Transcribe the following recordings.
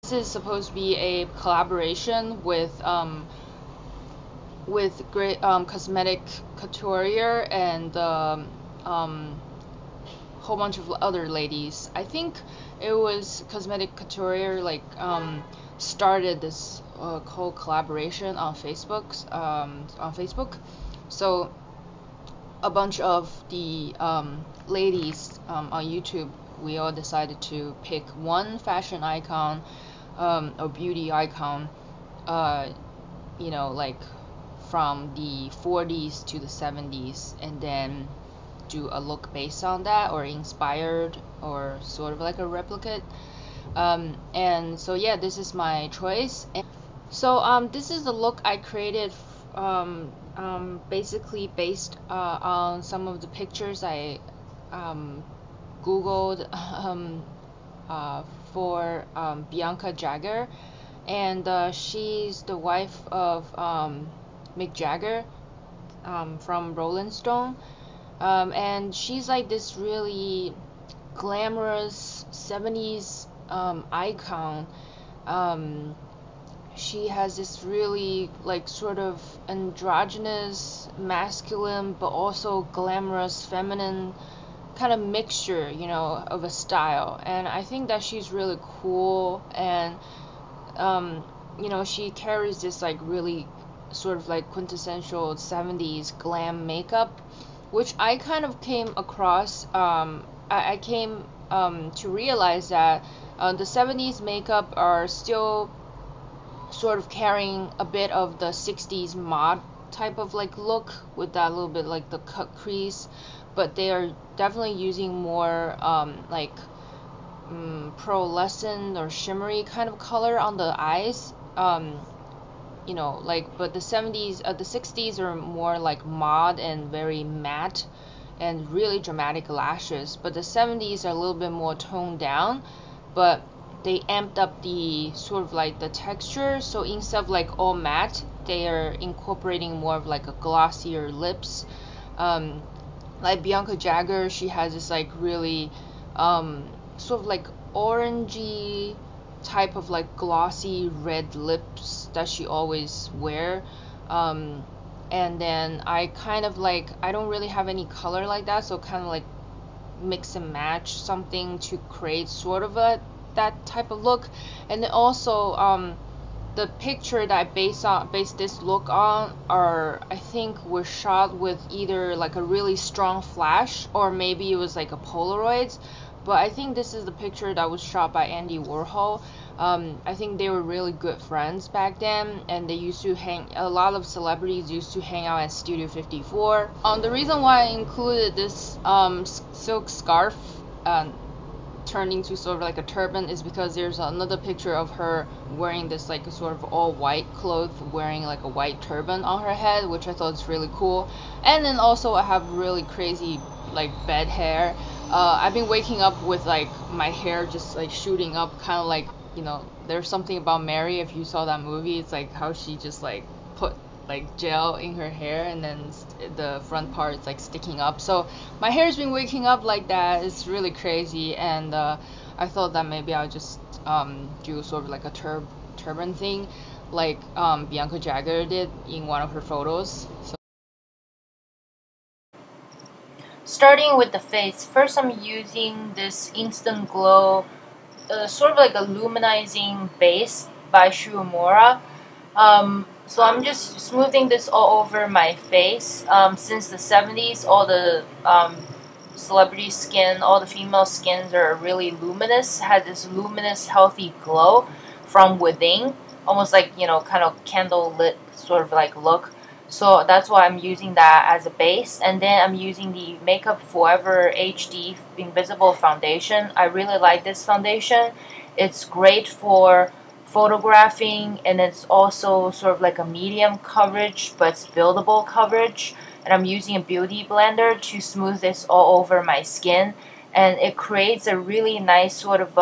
This is supposed to be a collaboration with great cosmetic couturier and whole bunch of other ladies. I think it was cosmetic couturier like started this whole collaboration on Facebook. So a bunch of the ladies on YouTube, we all decided to pick one fashion icon, or beauty icon, you know, like from the 40s to the 70s, and then do a look based on that, or inspired, or sort of like a replicate. And so yeah, this is my choice. And so this is the look I created, basically based on some of the pictures I googled for Bianca Jagger, and she's the wife of Mick Jagger from Rolling Stone, and she's like this really glamorous 70s icon. She has this really like sort of androgynous, masculine, but also glamorous, feminine kind of mixture, you know, of a style. And I think that she's really cool, and you know, she carries this like really sort of like quintessential 70s glam makeup, which I kind of came across. I came to realize that the 70s makeup are still sort of carrying a bit of the 60s mod type of like look, with that little bit like the cut crease, but they are definitely using more like pearlescent or shimmery kind of color on the eyes. You know, like, but the 60s are more like mod and very matte and really dramatic lashes, but the 70s are a little bit more toned down, but they amped up the sort of like the texture. So instead of like all matte, they are incorporating more of like a glossier lips. Like Bianca Jagger, she has this like really sort of like orangey type of like glossy red lips that she always wear. And then I kind of like, I don't really have any color like that, so kind of like mix and match something to create sort of that type of look. And then also the picture that I based this look on I think was shot with either like a really strong flash, or maybe it was like a Polaroid. But I think this is the picture that was shot by Andy Warhol. I think they were really good friends back then, and they used to a lot of celebrities used to hang out at Studio 54. The reason why I included this silk scarf turned into sort of like a turban is because there's another picture of her wearing this like a sort of all white clothes, wearing like a white turban on her head, which I thought was really cool. And then also I have really crazy like bed hair. I've been waking up with like my hair just like shooting up, kind of like, you know, There's Something About Mary, if you saw that movie. It's like how she just like put like gel in her hair, and then the front part is like sticking up. So my hair's been waking up like that. It's really crazy, and I thought that maybe I'll just do sort of like a turban thing, like Bianca Jagger did in one of her photos. So starting with the face, first I'm using this Instant Glow, sort of like a luminizing base by Shuumura. So I'm just smoothing this all over my face. Since the 70s, all the celebrity skin, all the female skins are really luminous, had this luminous, healthy glow from within, almost like, you know, kind of candle lit sort of like look. So that's why I'm using that as a base. And then I'm using the Makeup Forever HD Invisible Foundation. I really like this foundation. It's great for photographing, and it's also sort of like a medium coverage, but it's buildable coverage. And I'm using a beauty blender to smooth this all over my skin, and it creates a really nice sort of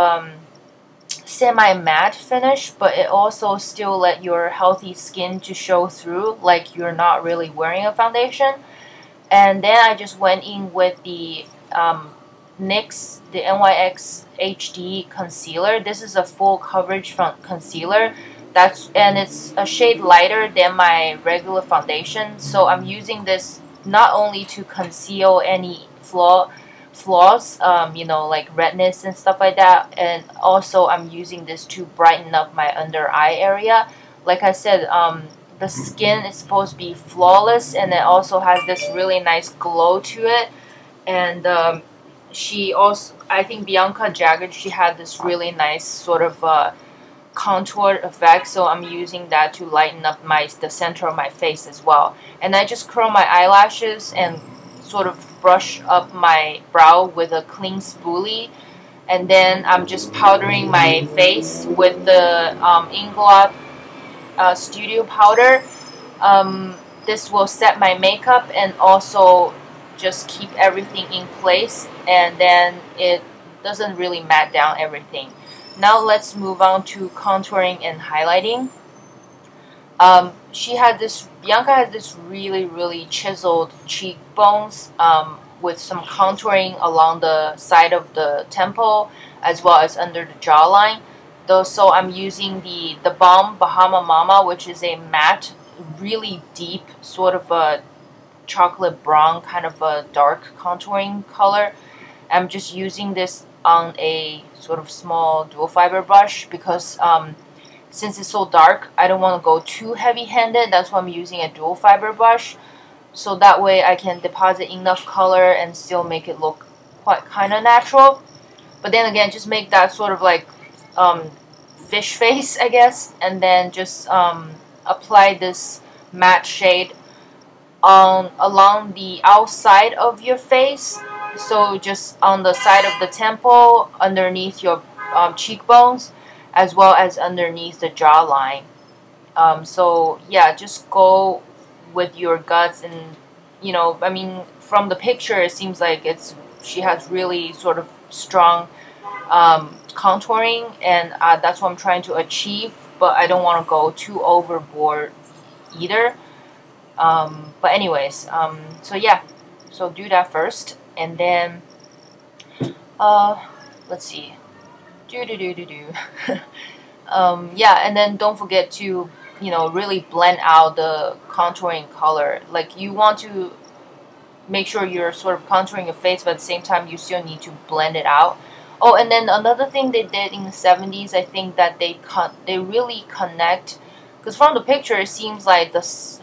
semi-matte finish, but it also still let your healthy skin to show through like you're not really wearing a foundation. And then I just went in with the NYX, the NYX HD concealer. This is a full coverage concealer. And it's a shade lighter than my regular foundation. So I'm using this not only to conceal any flaws, you know, like redness and stuff like that, and also I'm using this to brighten up my under eye area. Like I said, the skin is supposed to be flawless, and it also has this really nice glow to it. And she also, I think Bianca Jagger, she had this really nice sort of contour effect, so I'm using that to lighten up the center of my face as well. And I just curl my eyelashes and sort of brush up my brow with a clean spoolie, and then I'm just powdering my face with the Inglot Studio powder. This will set my makeup and also just keep everything in place, and then it doesn't really matte down everything. Now let's move on to contouring and highlighting. Bianca has this really chiseled cheekbones with some contouring along the side of the temple as well as under the jawline. So I'm using the Balm Bahama Mama, which is a matte, really deep sort of a chocolate brown kind of a dark contouring color. I'm just using this on a sort of small dual fiber brush because since it's so dark, I don't want to go too heavy-handed. That's why I'm using a dual fiber brush, so that way I can deposit enough color and still make it look quite kind of natural. But then again, just make that sort of like fish face, I guess, and then just apply this matte shade along the outside of your face. So just on the side of the temple, underneath your cheekbones, as well as underneath the jawline. So yeah, just go with your guts, and you know, I mean, from the picture it seems like she has really sort of strong contouring, and that's what I'm trying to achieve, but I don't want to go too overboard either. But anyways, so yeah, so do that first. And then, let's see, yeah, and then don't forget to, you know, really blend out the contouring color. Like, you want to make sure you're sort of contouring your face, but at the same time, you still need to blend it out. Oh, and then another thing they did in the 70s, I think that they really connect, because from the picture, it seems like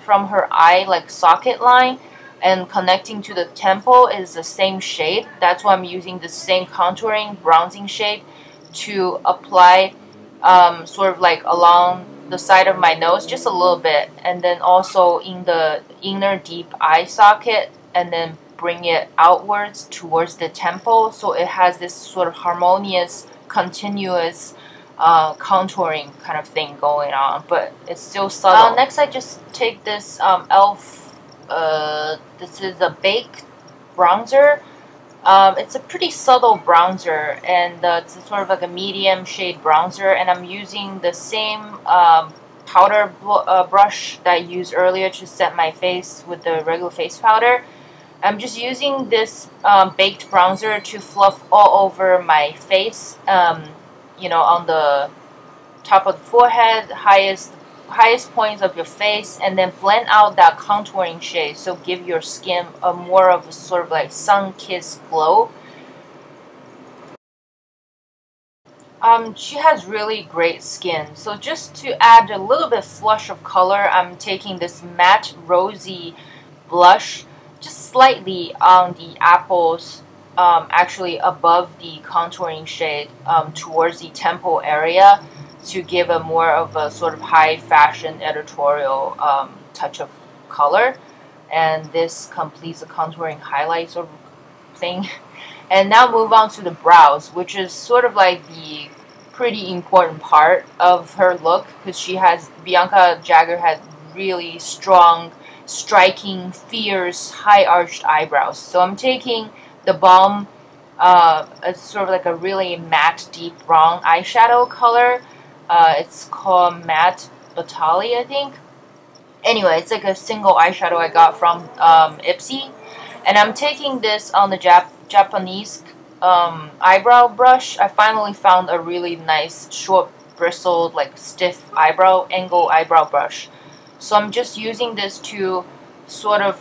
from her eye, like socket line, and connecting to the temple is the same shade. That's why I'm using the same contouring bronzing shade to apply sort of like along the side of my nose just a little bit, and then also in the inner deep eye socket, and then bring it outwards towards the temple, so it has this sort of harmonious, continuous contouring kind of thing going on, but it's still subtle. Next, I just take this e.l.f. This is a baked bronzer. It's a pretty subtle bronzer, and it's sort of like a medium shade bronzer, and I'm using the same powder brush that I used earlier to set my face with the regular face powder. I'm just using this baked bronzer to fluff all over my face, you know, on the top of the forehead, highest points of your face, and then blend out that contouring shade, so give your skin a more of a sort of like sun-kissed glow. She has really great skin, so just to add a little bit flush of color, I'm taking this matte rosy blush just slightly on the apples, actually above the contouring shade, towards the temple area, to give a more of a sort of high fashion editorial touch of color. And this completes the contouring highlight sort of thing. And now move on to the brows, which is sort of like the pretty important part of her look, because Bianca Jagger had really strong, striking, fierce, high arched eyebrows. So I'm taking the Balm, it's sort of like a really matte deep brown eyeshadow color. It's called Matte Batali, I think. Anyway, it's like a single eyeshadow I got from Ipsy. And I'm taking this on the Japanese eyebrow brush, I finally found a really nice short bristled, like stiff angle eyebrow brush. So I'm just using this to sort of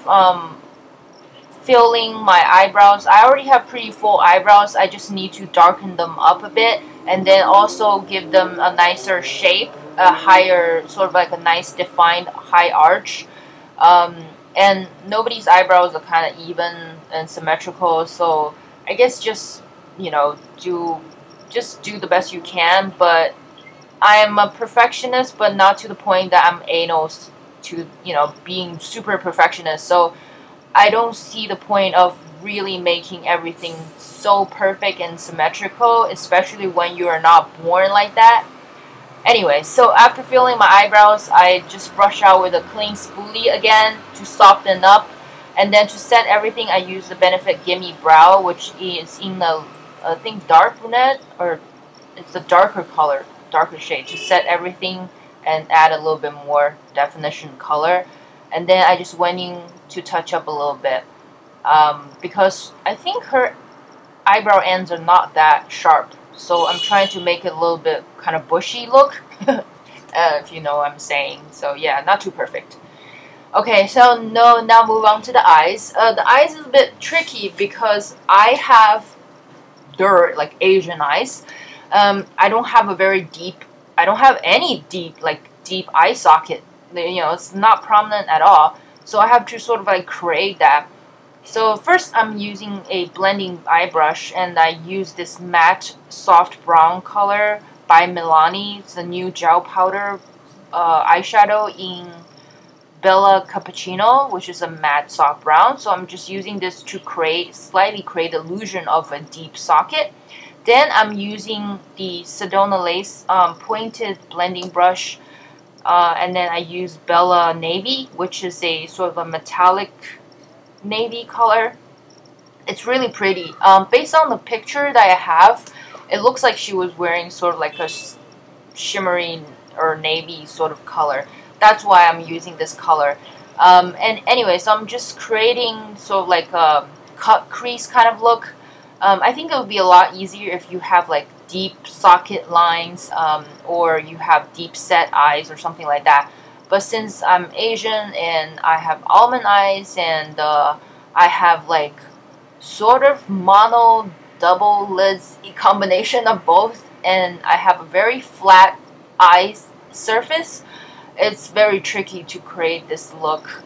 filling my eyebrows. I already have pretty full eyebrows. I just need to darken them up a bit and then also give them a nicer shape, a higher, sort of like a nice defined high arch. And nobody's eyebrows are kind of even and symmetrical, so I guess just, you know, do the best you can. But I am a perfectionist, but not to the point that I'm anal to, you know, being super perfectionist. So I don't see the point of really making everything so perfect and symmetrical, especially when you are not born like that. Anyway, so after filling my eyebrows, I just brush out with a clean spoolie again to soften up. And then to set everything, I use the Benefit Gimme Brow, which is in the, I think, dark brunette, or it's a darker color, darker shade, to set everything and add a little bit more definition color. And then I just went in to touch up a little bit, because I think her eyebrow ends are not that sharp. So I'm trying to make it a little bit kind of bushy look, if you know what I'm saying. So yeah, not too perfect. Okay, so now move on to the eyes. The eyes is a bit tricky because I have like Asian eyes. I don't have any deep eye socket. You know, it's not prominent at all. So I have to sort of like create that. So first I'm using a blending eye brush, and I use this matte soft brown color by Milani. It's a new gel powder eyeshadow in Bella Cappuccino, which is a matte soft brown. So I'm just using this to slightly create illusion of a deep socket. Then I'm using the Sedona Lace pointed blending brush, and then I use Bella Navy, which is a sort of a metallic navy color. It's really pretty. Based on the picture that I have, it looks like she was wearing sort of like a shimmery or navy sort of color. That's why I'm using this color. And anyway, so I'm just creating sort of like a cut crease kind of look. I think it would be a lot easier if you have like deep socket lines, or you have deep set eyes or something like that. But since I'm Asian and I have almond eyes, and I have like sort of mono double lids combination of both, and I have a very flat eye surface, it's very tricky to create this look.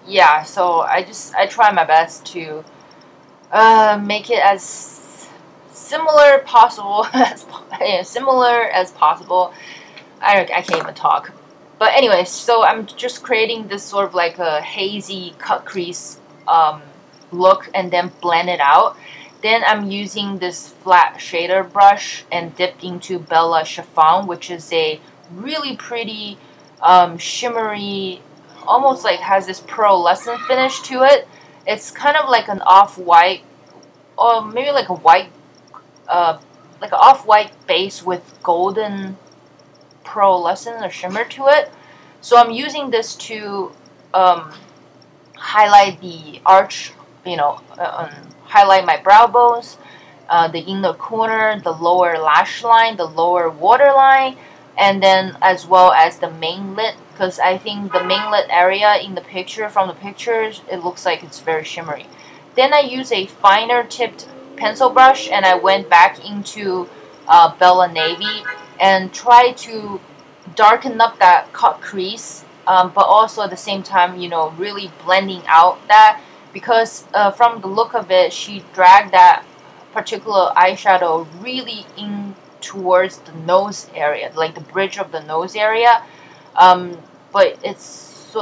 Yeah, so I try my best to make it as similar possible similar as possible. I can't even talk. But anyway, so I'm just creating this sort of like a hazy cut crease look, and then blend it out. Then I'm using this flat shader brush and dipped into Bella Chiffon, which is a really pretty shimmery, almost like has this pearlescent finish to it. It's kind of like an off-white, or maybe like a white, like an off-white base with golden pearlescent or shimmer to it. So I'm using this to highlight the arch, you know, highlight my brow bones, the inner corner, the lower lash line, the lower waterline, and then as well as the main lid, because I think the main lid area in the picture, from the pictures, it looks like it's very shimmery. Then I use a finer tipped pencil brush, and I went back into Bella Navy and try to darken up that cut crease, but also at the same time, you know, really blending out that, because from the look of it, she dragged that particular eyeshadow really in towards the nose area, like the bridge of the nose area, but it's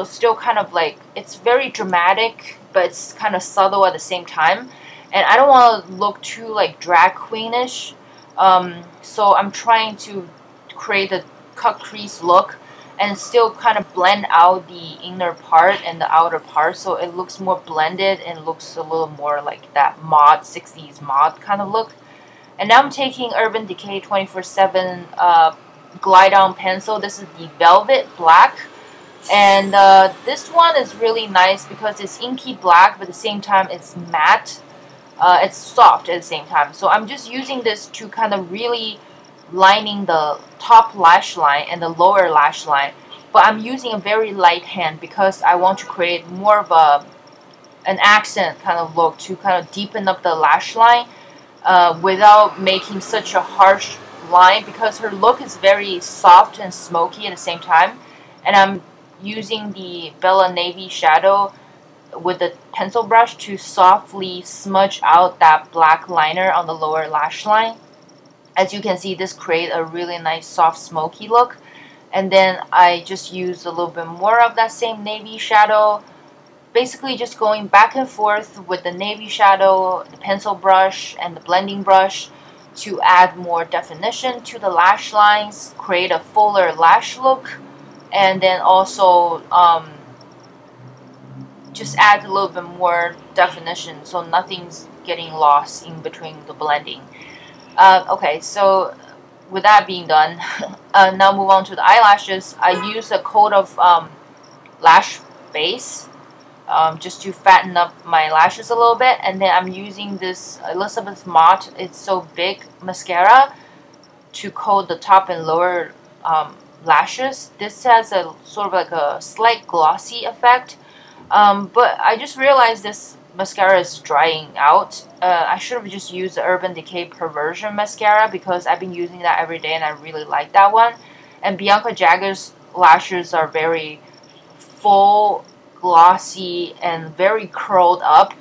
still kind of like, it's very dramatic, but it's kind of subtle at the same time, and I don't want to look too like drag queenish, so I'm trying to create a cut crease look and still kind of blend out the inner part and the outer part, so it looks more blended and looks a little more like that mod 60s mod kind of look. And now I'm taking Urban Decay 24/7 Glide On pencil. This is the Velvet Black, and this one is really nice because it's inky black, but at the same time it's matte. it's soft at the same time. So I'm just using this to kind of really lining the top lash line and the lower lash line, but I'm using a very light hand because I want to create more of an accent kind of look to kind of deepen up the lash line without making such a harsh line, because her look is very soft and smoky at the same time. And I'm using the Bella Navy shadow with the pencil brush to softly smudge out that black liner on the lower lash line. As you can see, this creates a really nice soft smoky look. And then I just use a little bit more of that same navy shadow, basically just going back and forth with the navy shadow, the pencil brush, and the blending brush to add more definition to the lash lines, create a fuller lash look, and then also just add a little bit more definition so nothing's getting lost in between the blending. Okay, so with that being done, now move on to the eyelashes. I use a coat of lash base just to fatten up my lashes a little bit, and then I'm using this Elizabeth Mott It's So Big mascara to coat the top and lower lashes. This has a sort of like a slight glossy effect, but I just realized this mascara is drying out. I should have just used the Urban Decay Perversion mascara because I've been using that every day and I really like that one. And Bianca Jagger's lashes are very full, glossy, and very curled up.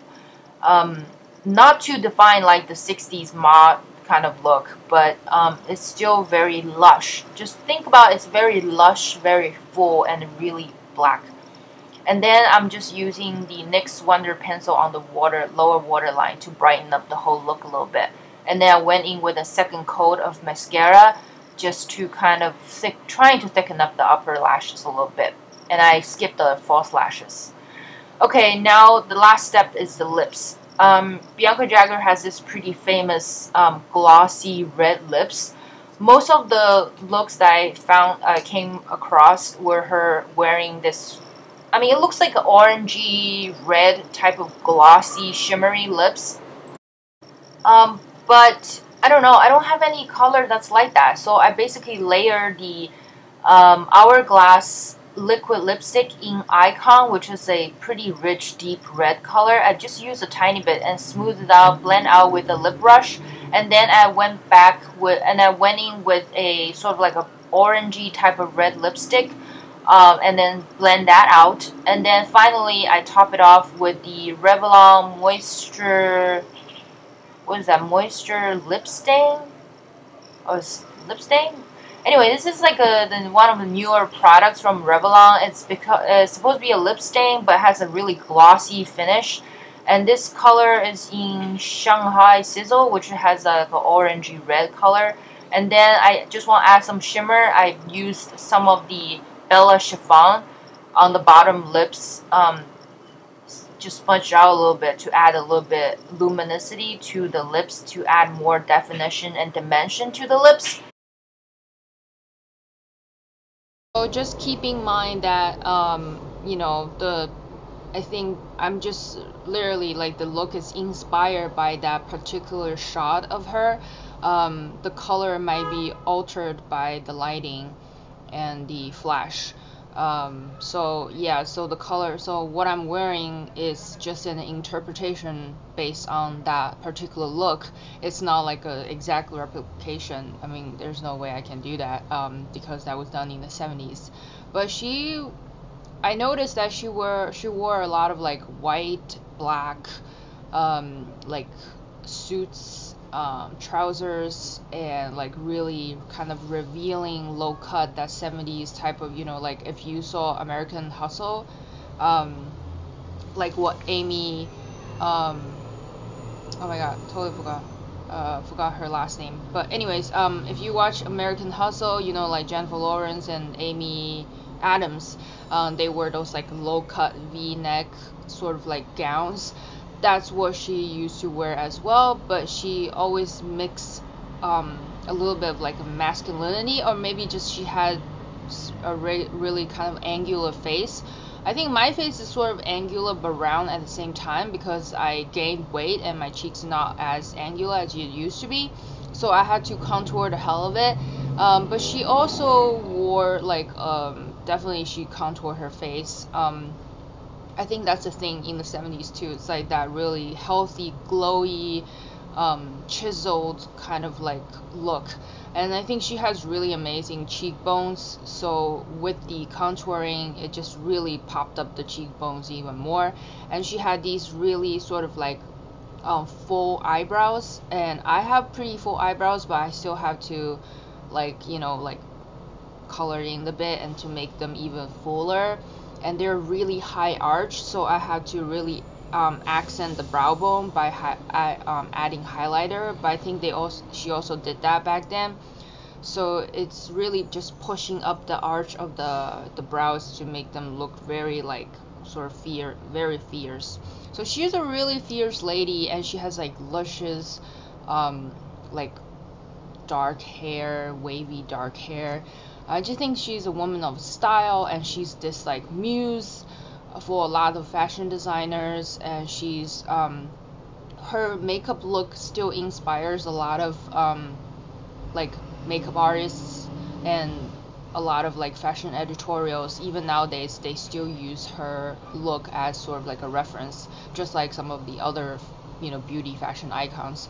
Not to define like the 60s mod kind of look, but it's still very lush. Just think about it's very lush, very full, and really black. And then I'm just using the NYX Wonder Pencil on the lower waterline to brighten up the whole look a little bit. And then I went in with a second coat of mascara just to kind of trying to thicken up the upper lashes a little bit. And I skipped the false lashes. Okay, now the last step is the lips. Bianca Jagger has this pretty famous glossy red lips. Most of the looks that I came across were her wearing this, I mean, it looks like an orangey red type of glossy shimmery lips. But I don't know, I don't have any color that's like that. So I basically layer the Hourglass liquid lipstick in Icon, which is a pretty rich deep red color. I just used a tiny bit and smoothed it out, blend out with a lip brush, and then I went in with a sort of like a orangey type of red lipstick, and then blend that out. And then finally I top it off with the Revlon Moisture, what is that, Moisture Lip Stain? Or Lip Stain? Anyway, this is like one of the newer products from Revlon. It's supposed to be a lip stain, but it has a really glossy finish. And this color is in Shanghai Sizzle, which has like an orangey red color. And then I just want to add some shimmer. I used some of the Bella Chiffon on the bottom lips. Just smudge out a little bit to add a little bit luminosity to the lips, to add more definition and dimension to the lips. So just keep in mind that you know, I think I'm just literally like the look is inspired by that particular shot of her. The color might be altered by the lighting and the flash. So yeah, so the color, so what I'm wearing is just an interpretation based on that particular look. It's not like a exact replication. I mean, there's no way I can do that because that was done in the 70s. But I noticed that she wore a lot of like white, black, like suits, trousers, and like really kind of revealing low cut, that 70s type of, you know, like if you saw American Hustle, like what Amy, oh my god, totally forgot her last name. But anyways, if you watch American Hustle, you know, like Jennifer Lawrence and Amy Adams, they wear those like low cut V-neck sort of like gowns. That's what she used to wear as well, but she always mixed a little bit of like masculinity, or maybe just she had a really kind of angular face. I think my face is sort of angular but round at the same time because I gained weight and my cheeks not as angular as it used to be. So I had to contour the hell of it. But she also wore like definitely she contoured her face. I think that's the thing in the 70s too. It's like that really healthy, glowy, chiseled kind of like look. And I think she has really amazing cheekbones, so with the contouring it just really popped up the cheekbones even more. And she had these really sort of like full eyebrows, and I have pretty full eyebrows, but I still have to like, you know, like color in a bit and to make them even fuller. And they're really high arch, so I had to really accent the brow bone by adding highlighter. But I think she also did that back then, so it's really just pushing up the arch of the brows to make them look very like sort of very fierce. So she's a really fierce lady, and she has like luscious like dark hair, wavy dark hair. I just think she's a woman of style, and she's this like muse for a lot of fashion designers. And she's her makeup look still inspires a lot of like makeup artists, and a lot of like fashion editorials. Even nowadays they still use her look as sort of like a reference, just like some of the other, you know, beauty fashion icons.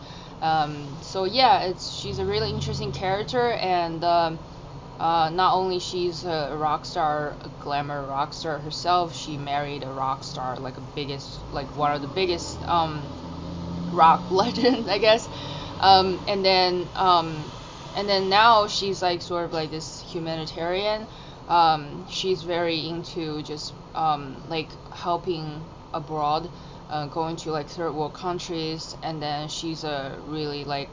So yeah, she's a really interesting character. And not only she's a rock star, a glamour rock star herself, she married a rock star, like one of the biggest rock legends, I guess. And then now she's like sort of like this humanitarian. She's very into just like helping abroad, going to like third world countries. And then she's a really like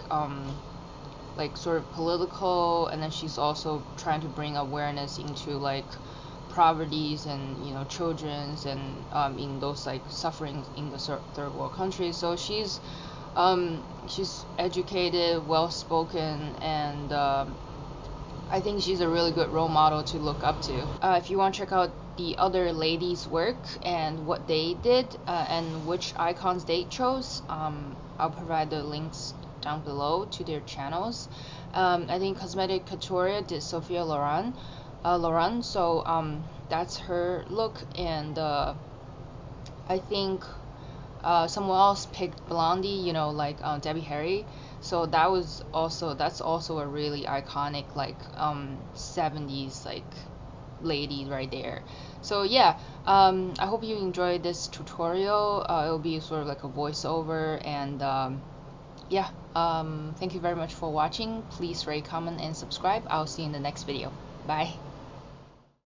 sort of political, and then she's also trying to bring awareness into like poverties and, you know, children's, and in those like suffering in the third world countries. So she's educated, well spoken, and I think she's a really good role model to look up to. If you want to check out the other ladies' work and what they did, and which icons they chose, I'll provide the links down below to their channels. I think Cosmetic Couture did Sophia Loren, so that's her look. And I think someone else picked Blondie, you know, like Debbie Harry. So that's also a really iconic like 70s like lady right there. So yeah, I hope you enjoyed this tutorial. It'll be sort of like a voiceover. And yeah, thank you very much for watching. Please rate, comment, and subscribe. I'll see you in the next video. Bye.